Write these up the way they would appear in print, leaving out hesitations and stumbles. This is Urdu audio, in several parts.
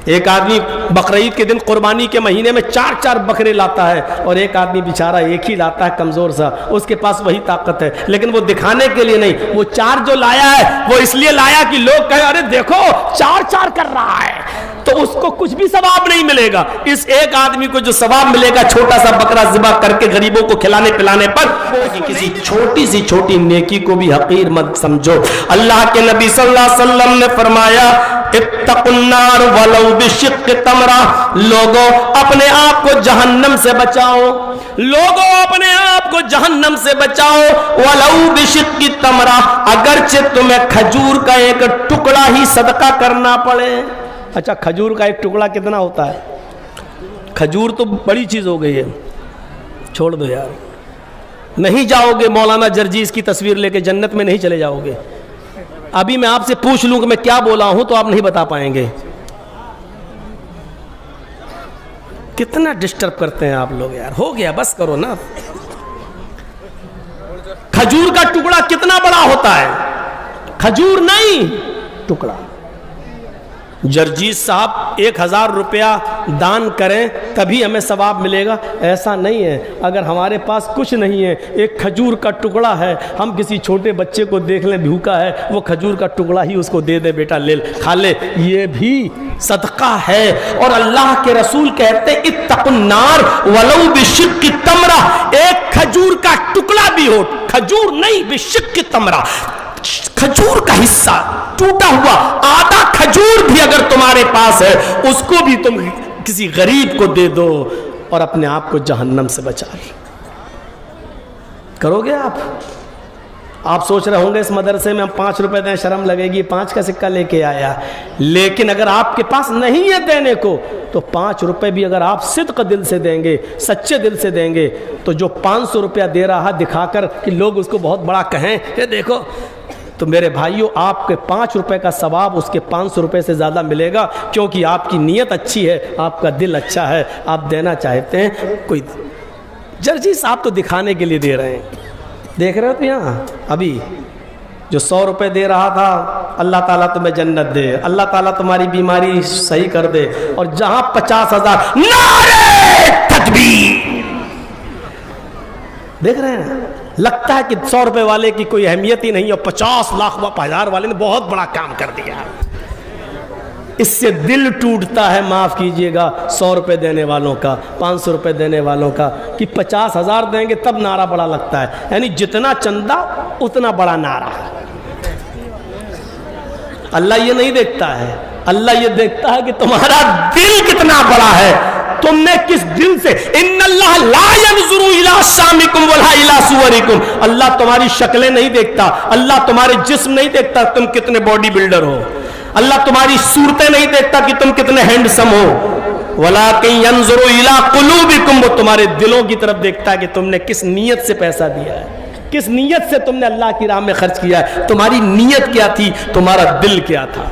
ایک آدمی بقرعید کے دن قربانی کے مہینے میں 4 بکرے لاتا ہے، اور ایک آدمی بیچارہ ایک ہی لاتا ہے کمزور سا، اس کے پاس وہی طاقت ہے، لیکن وہ دکھانے کے لیے نہیں، وہ 4 جو لایا ہے وہ اس لیے لایا کہ لوگ کہیں ارے دیکھو 4 کر رہا ہے، تو اس کو کچھ بھی ثواب نہیں ملے گا۔ اس ایک آدمی کو جو ثواب ملے گا چھوٹا سا بکرا ذبح کر کے غریبوں کو کھلانے پلانے پر، کسی چھوٹی سی چھوٹی نیکی کو بھی حقیر مت سمجھو۔ اللہ کے نبی صلی اللہ علیہ وسلم نے فرمایا اتقوا النار ولو بشق تمرہ، لوگوں اپنے آپ کو جہنم سے بچاؤ، لوگوں اپنے آپ کو جہنم سے بچاؤ، ولو بشق تمرہ، اگرچہ تمہیں کھجور کا ایک ٹکڑا ہی صدقہ کرنا پڑے۔ اچھا کھجور کا ایک ٹکڑا کتنا ہوتا ہے؟ کھجور تو بڑی چیز ہو گئی ہے، چھوڑ دو یار، نہیں جاؤ گے مولانا جرجیز کی تصویر لے کے جنت میں نہیں چلے جاؤ گے۔ ابھی میں آپ سے پوچھ لوں کہ میں کیا بولا ہوں تو آپ نہیں بتا پائیں گے۔ کتنا ڈسٹرب کرتے ہیں آپ لوگ یار، ہو گیا بس کرو نا۔ کھجور کا ٹکڑا کتنا بڑا ہوتا ہے؟ کھجور نہیں، ٹکڑا۔ جرجیز صاحب 1000 روپیہ دان کریں تبھی ہمیں ثواب ملے گا، ایسا نہیں ہے۔ اگر ہمارے پاس کچھ نہیں ہے، ایک کھجور کا ٹکڑا ہے، ہم کسی چھوٹے بچے کو دیکھ لیں بھوکا ہے، وہ کھجور کا ٹکڑا ہی اس کو دے دے، بیٹا لے کھا لے، یہ بھی صدقہ ہے۔ اور اللہ کے رسول کہتے ہیں اتقوا النار ولو بشق تمرہ، ایک کھجور کا ٹکڑا بھی ہو، کھجور نہیں بشق تمرہ، کھجور کا حصہ ٹوٹا ہوا آدھا کھجور بھی اگر تمہارے پاس ہے، اس کو بھی تم کسی غریب کو دے دو اور اپنے آپ کو جہنم سے بچا لو۔ کرو گے آپ سوچ رہے ہوں گے اس مدرسے میں ہم 5 روپے دیں شرم لگے گی، 5 کا سکہ لے کے آیا، لیکن اگر آپ کے پاس نہیں ہے دینے کو تو 5 روپے بھی اگر آپ صدق دل سے دیں گے، سچے دل سے دیں گے، تو جو 500 روپیہ دے رہا دکھا کر کہ لوگ اس کو بہت بڑا کہیں یہ دیکھو، تو میرے بھائیوں آپ کے 5 روپے کا ثواب اس کے 500 روپے سے زیادہ ملے گا، کیونکہ آپ کی نیت اچھی ہے، آپ کا دل اچھا ہے، آپ دینا چاہتے ہیں۔ کوئی جرجی صاحب تو دکھانے کے لیے دے رہے ہیں، دیکھ رہے ہو تو یہاں ابھی جو 100 روپے دے رہا تھا، اللہ تعالیٰ تمہیں جنت دے، اللہ تعالیٰ تمہاری بیماری صحیح کر دے، اور جہاں 50,000 نعرے تکبیر، دیکھ رہے ہیں لگتا ہے کہ 100 روپے والے کی کوئی اہمیت ہی نہیں، اور 50 لاکھ 1000 والے نے بہت بڑا کام کر دیا۔ اس سے دل ٹوٹتا ہے، معاف کیجئے گا، 100 روپے دینے والوں کا، 500 روپے دینے والوں کا، کہ 50,000 دیں گے تب نعرہ بڑا لگتا ہے، یعنی جتنا چندہ اتنا بڑا نعرہ۔ اللہ یہ نہیں دیکھتا ہے، اللہ یہ دیکھتا ہے کہ تمہارا دل کتنا بڑا ہے، تم نے کس دل سے۔ ان اللہ لا ينظر الى اجسامکم ولا الى صورکم، اللہ تمہاری شکلیں نہیں دیکھتا، اللہ تمہارے جسم نہیں دیکھتا تم کتنے باڈی بلڈر ہو، اللہ تمہاری صورتیں نہیں دیکھتا کہ تم کتنے ہینڈسم ہو، ولکن ينظر الى قلوبکم، وہ تمہارے دلوں کی طرف دیکھتا ہے کہ تم نے کس نیت سے پیسہ دیا ہے، کس نیت سے تم نے اللہ کی راہ میں خرچ کیا ہے، تمہاری نیت کیا تھی، تمہارا دل کیا تھا۔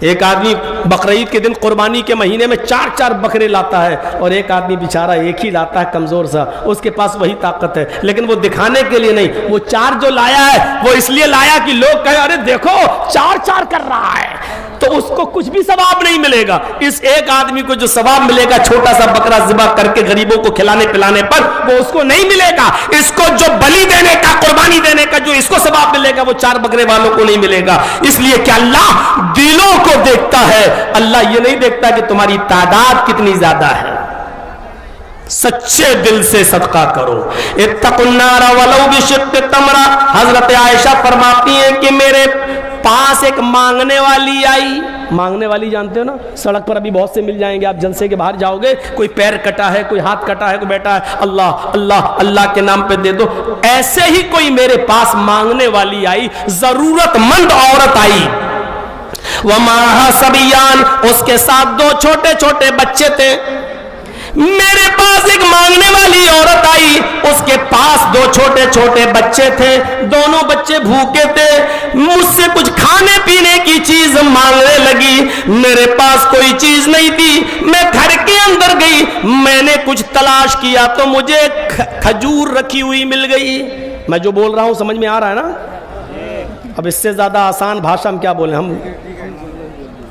ایک آدمی بقرعید کے دن قربانی کے مہینے میں 4 بکرے لاتا ہے، اور ایک آدمی بیچارہ ایک ہی لاتا ہے کمزور سا، اس کے پاس وہی طاقت ہے، لیکن وہ دکھانے کے لیے نہیں، وہ 4 جو لایا ہے وہ اس لیے لایا کہ لوگ کہیں ارے دیکھو 4 کر رہا ہے، تو اس کو کچھ بھی ثواب نہیں ملے گا۔ اس ایک آدمی کو جو ثواب ملے گا چھوٹا سا بکرا ذبح کر کے غریبوں کو کھلانے پلانے پر، وہ اس کو نہیں ملے گا۔ اس کو جو بلی دینے کا، قربانی دینے کا جو اس کو ثواب ملے گا وہ 4 بکرے والوں کو نہیں ملے گا، اس لیے کہ اللہ دلوں کو دیکھتا ہے، اللہ یہ نہیں دیکھتا کہ تمہاری تعداد کتنی زیادہ ہے۔ سچے دل سے صدقہ کرو۔ اتقوا النار ولو بشق تمرہ، حضرت عائشہ فرماتی ہیں کہ میرے پاس ایک مانگنے والی آئی، مانگنے والی جانتے ہو نا، سڑک پر ابھی بہت سے مل جائیں گے، آپ جلسے کے باہر جاؤ گے، کوئی پیر کٹا ہے، کوئی ہاتھ کٹا ہے، کوئی بیٹا ہے، اللہ اللہ اللہ کے نام پہ دے دو، ایسے ہی کوئی میرے پاس مانگنے والی آئی، ضرورت مند عورت آئی، وَمَعَهَا صَبِيَّانِ، اس کے ساتھ 2 چھوٹے چھوٹے بچے تھے۔ میرے پاس ایک مانگنے والی عورت آئی، اس کے پاس 2 چھوٹے چھوٹے بچے تھے، دونوں بچے بھوکے تھے، مجھ سے کچھ کھانے پینے کی چیز مانگنے لگی، میرے پاس کوئی چیز نہیں تھی، میں گھر کے اندر گئی، میں نے کچھ تلاش کیا تو مجھے کھجور رکھی ہوئی مل گئی۔ میں جو بول رہا ہوں سمجھ میں آ رہا ہے نا؟ اب اس سے زیادہ آسان بھاشا ہم کیا بولیں، ہم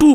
2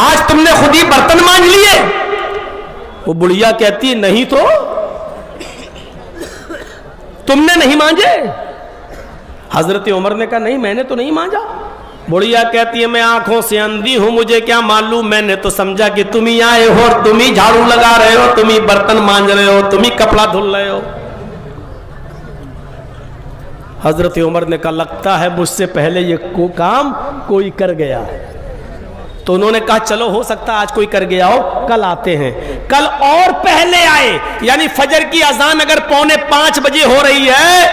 آج تم نے خود ہی برتن مانج لیے. وہ بڑھیا کہتی ہے نہیں تو تم نے نہیں مانجے. حضرت عمر نے کہا نہیں میں نے تو نہیں مانجا. بڑھیا کہتی ہے میں آنکھوں سے اندھی ہوں, مجھے کیا معلوم, میں نے تو سمجھا کہ تم ہی آئے ہو اور تم ہی جھاڑو لگا رہے ہو, تم ہی برتن مانج رہے ہو, تم ہی کپڑا دھل رہے ہو. حضرت عمر نے کہا لگتا ہے مجھ سے پہلے یہ کام کوئی کر گیا. تو انہوں نے کہا چلو ہو سکتا آج کوئی کر گیا ہو, کل آتے ہیں. کل اور پہلے آئے, یعنی فجر کی اذان اگر 4:45 بجے ہو رہی ہے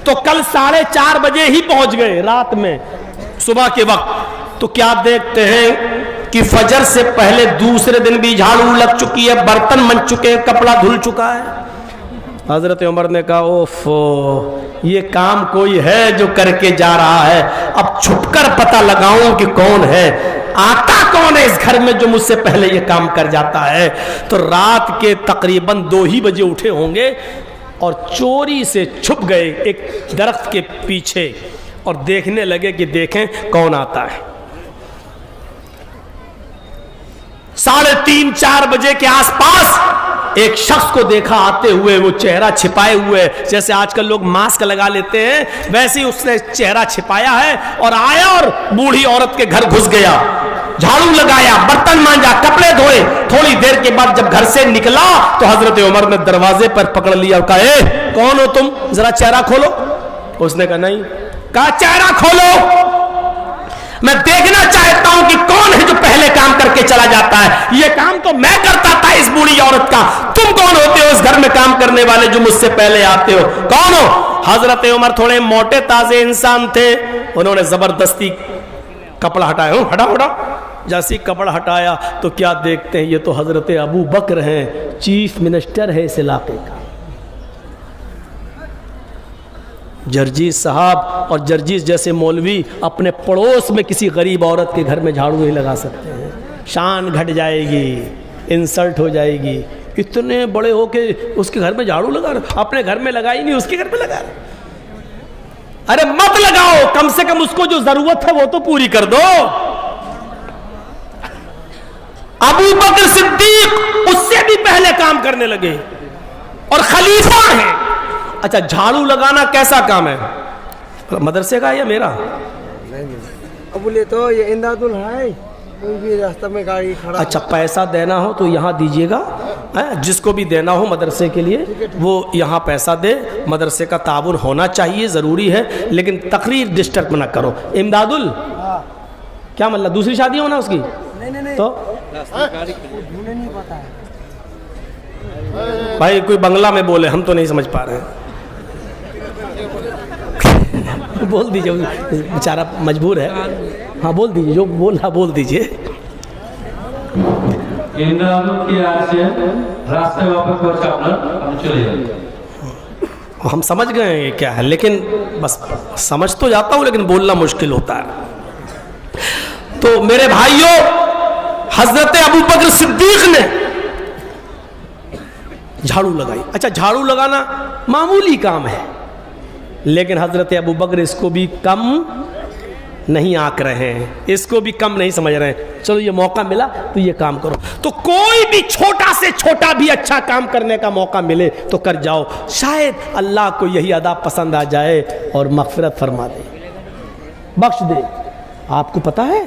تو کل 4:30 بجے ہی پہنچ گئے رات میں, صبح کے وقت. تو کیا دیکھتے ہیں کہ فجر سے پہلے دوسرے دن بھی جھاڑو لگ چکی ہے, برتن من چکے ہیں, کپڑا دھل چکا ہے. حضرت عمر نے کہا اوفو, یہ کام کوئی ہے جو کر کے جا رہا ہے, اب چھپ کر پتہ لگاؤں کہ کون ہے, آتا کون ہے اس گھر میں جو مجھ سے پہلے یہ کام کر جاتا ہے. تو رات کے تقریباً 2 ہی بجے اٹھے ہوں گے اور چوری سے چھپ گئے ایک درخت کے پیچھے اور دیکھنے لگے کہ دیکھیں کون آتا ہے. 3:30-4 بجے کے آس پاس ایک شخص کو دیکھا آتے ہوئے, وہ چہرہ چھپائے ہوئے, جیسے آج کل لوگ ماسک لگا لیتے ہیں ویسے ہی اس نے چہرہ چھپایا ہے اور آیا اور بوڑھی عورت کے گھر گھس گیا, جھاڑو لگایا, برتن مانجا, کپڑے دھوئے. تھوڑی دیر کے بعد جب گھر سے نکلا تو حضرت عمر نے دروازے پر پکڑ لیا اور کہا اے کون ہو تم, ذرا چہرہ کھولو. اس نے کہا نہیں. کہا چہرہ کھولو, میں دیکھنا چاہتا ہوں کہ کون ہے جو پہلے کام کر کے چلا جاتا ہے. یہ کام تو میں کرتا تھا اس بوڑھی عورت کا, تم کون ہوتے ہو اس گھر میں کام کرنے والے جو مجھ سے پہلے آتے ہو, کون ہو؟ حضرت عمر تھوڑے موٹے تازے انسان تھے, انہوں نے زبردستی کپڑا ہٹایا, ہٹا ہٹا. جیسے کپڑا ہٹایا تو کیا دیکھتے ہیں یہ تو حضرت ابو بکر ہیں, چیف منسٹر ہے اس علاقے کا. جرجیز صاحب اور جرجیز جیسے مولوی اپنے پڑوس میں کسی غریب عورت کے گھر میں جھاڑو نہیں لگا سکتے ہیں, شان گھٹ جائے گی, انسلٹ ہو جائے گی. اتنے بڑے ہو کے اس کے گھر میں جھاڑو لگا رہے, اپنے گھر میں لگائی نہیں اس کے گھر میں لگا رہے. ارے مت لگاؤ, کم سے کم اس کو جو ضرورت ہے وہ تو پوری کر دو. ابو بکر صدیق اس سے بھی پہلے کام کرنے لگے اور خلیفہ ہیں. اچھا جھاڑو لگانا کیسا کام ہے, مدرسے کا یا میرا؟ بولے تو یہ امداد ہے, کوئی بھی راستہ میں گاڑی کھڑا. اچھا پیسہ دینا ہو تو یہاں دیجیے گا, جس کو بھی دینا ہو مدرسے کے لیے وہ یہاں پیسہ دے. مدرسے کا تعاون ہونا چاہیے, ضروری ہے, لیکن تقریر ڈسٹرب نہ کرو. امداد کیا مطلب دوسری شادی ہونا اس کی؟ نہیں تو نہیں پتا ہے بھائی کوئی بنگلہ میں بولے, ہم تو نہیں سمجھ پا رہے ہیں. بول دیجئے, بیچارہ مجبور ہے. ہاں بول دیجئے, جو بولنا بول دیجئے. ہم سمجھ گئے ہیں یہ کیا ہے, لیکن بس سمجھ تو جاتا ہوں لیکن بولنا مشکل ہوتا ہے. تو میرے بھائیوں, حضرت ابو بکر صدیق نے جھاڑو لگائی. اچھا جھاڑو لگانا معمولی کام ہے, لیکن حضرت ابو بکر اس کو بھی کم نہیں آنک رہے ہیں, اس کو بھی کم نہیں سمجھ رہے ہیں. چلو یہ موقع ملا تو یہ کام کرو. تو کوئی بھی چھوٹا سے چھوٹا بھی اچھا کام کرنے کا موقع ملے تو کر جاؤ, شاید اللہ کو یہی ادا پسند آ جائے اور مغفرت فرما دے, بخش دے. آپ کو پتا ہے